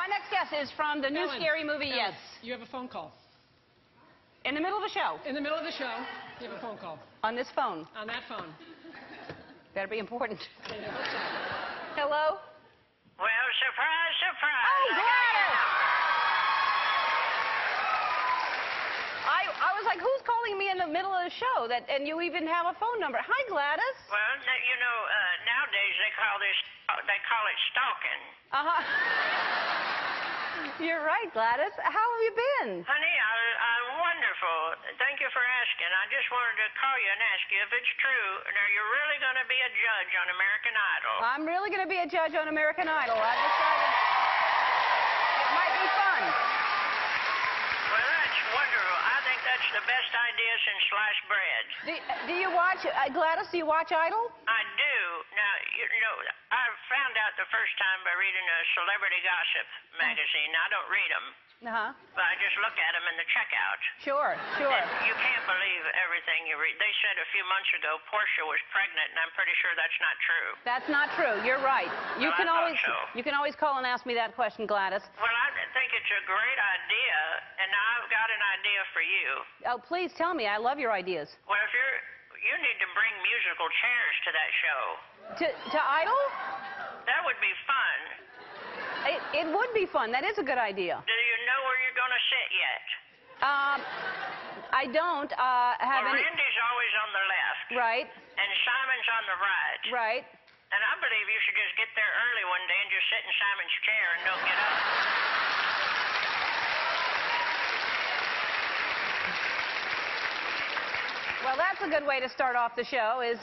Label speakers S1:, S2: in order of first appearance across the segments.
S1: Our next guest is from the new scary movie,
S2: Ellen,
S1: Yes.
S2: You have a phone call.
S1: In the middle of the show.
S2: In the middle of the show, you have a phone call.
S1: On this phone.
S2: On that phone.
S1: Better be important. Hello?
S3: Well, surprise, surprise.
S1: Oh, Gladys! I was like, who's calling me in the middle of the show? And you even have a phone number. Hi, Gladys.
S3: Well, you know, nowadays they call it stalking.
S1: Uh-huh. You're right, Gladys. How have you been?
S3: Honey, I'm wonderful. Thank you for asking. I just wanted to call you and ask you if it's true. Now, you're really going to be a judge on American Idol.
S1: I'm really going to be a judge on American Idol. I've decided it might be fun.
S3: Well, that's wonderful. I think that's the best idea since sliced bread.
S1: Do you watch, Gladys, do you watch Idol?
S3: I do. Now, you know, I found out the first time by reading a celebrity gossip magazine. I don't read them.
S1: Uh-huh.
S3: But I just look at them in the checkout.
S1: Sure.
S3: And you can't believe everything you read. They said a few months ago Portia was pregnant, and I'm pretty sure that's not true.
S1: That's not true. You're right. You
S3: Well,
S1: can
S3: I
S1: always
S3: thought so.
S1: you can always call and ask me that question, Gladys.
S3: Well, I think it's a great idea, and I've got an idea for you.
S1: Oh, please tell me. I love your ideas.
S3: Well, if you need to bring musical chairs to that show.
S1: To Idol?
S3: That would be fun.
S1: It would be fun. That is a good idea.
S3: Do you know where you're going to sit yet?
S1: I don't have
S3: Well,
S1: any.
S3: Randy's always on the left.
S1: Right.
S3: And Simon's on the right.
S1: Right.
S3: And I believe you should just get there early one day and just sit in Simon's chair and don't get up.
S1: Well, that's a good way to start off the show, is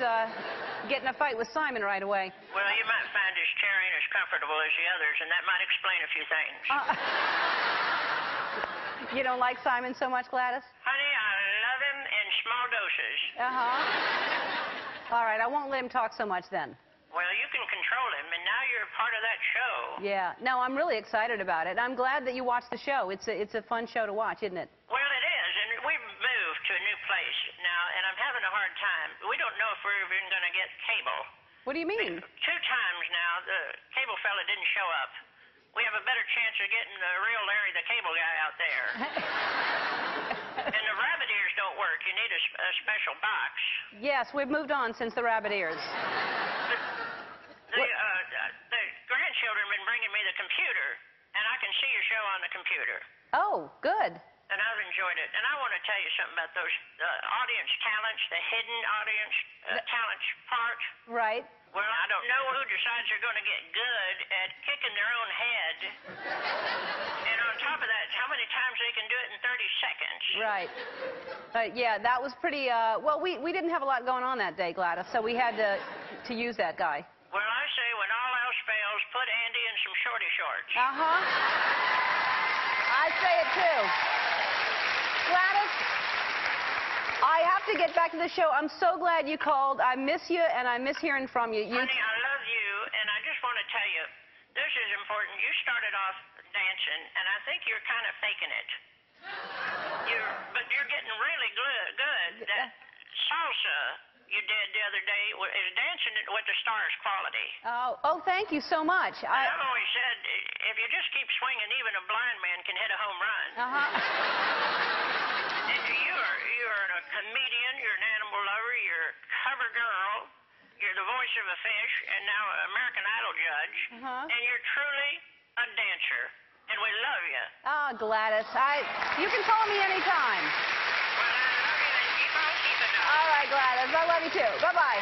S1: getting a fight with Simon right away.
S3: Well, you might find his chair ain't as comfortable as the others, and that might explain a few things.
S1: You don't like Simon so much, Gladys?
S3: Honey, I love him in small doses.
S1: Uh-huh. All right, I won't let him talk so much then.
S3: Well, you can control him, and now you're part of that show.
S1: Yeah. No, I'm really excited about it. I'm glad that you watched the show. It's a fun show to watch, isn't it?
S3: Well, it is, and we've moved to a new place now, and I'm having a hard time. We don't know if we're even going to get cable.
S1: What do you mean?
S3: 2 times now, the cable fella didn't show up. We have a better chance of getting the real Larry the Cable Guy out there. And the rabbit ears don't work. You need a special box.
S1: Yes, we've moved on since the rabbit ears.
S3: The grandchildren have been bringing me the computer, and I can see your show on the computer.
S1: Oh, good.
S3: And I've enjoyed it. And I want to tell you something about those audience talents, the hidden audience talents part.
S1: Right.
S3: Well, I don't know who decides they're going to get good at kicking their own head. And on top of that, how many times they can do it in 30 seconds.
S1: Right. Yeah, that was pretty, well, we didn't have a lot going on that day, Gladys, so we had to use that guy.
S3: Well, I say when all else fails, put Andy in some shorty shorts.
S1: Uh-huh. I say it too. Gladys, I have to get back to the show. I'm so glad you called. I miss you, and I miss hearing from you.
S3: Honey, I love you, and I just want to tell you, this is important. You started off dancing, and I think you're kind of faking it. But you're getting really good. That salsa you did the other day is dancing with the stars quality.
S1: Oh, thank you so much.
S3: I've always said, if you just keep swinging, even a blind man can hit a home run.
S1: Uh-huh.
S3: And you're a comedian, you're an animal lover, you're a cover girl, you're the voice of a fish, and now an American Idol judge, and you're truly a dancer, and we love you.
S1: Oh, Gladys, you can call me anytime.
S3: Well, I love you, and keep on keeping on.
S1: All right, Gladys, I love you too. Bye-bye.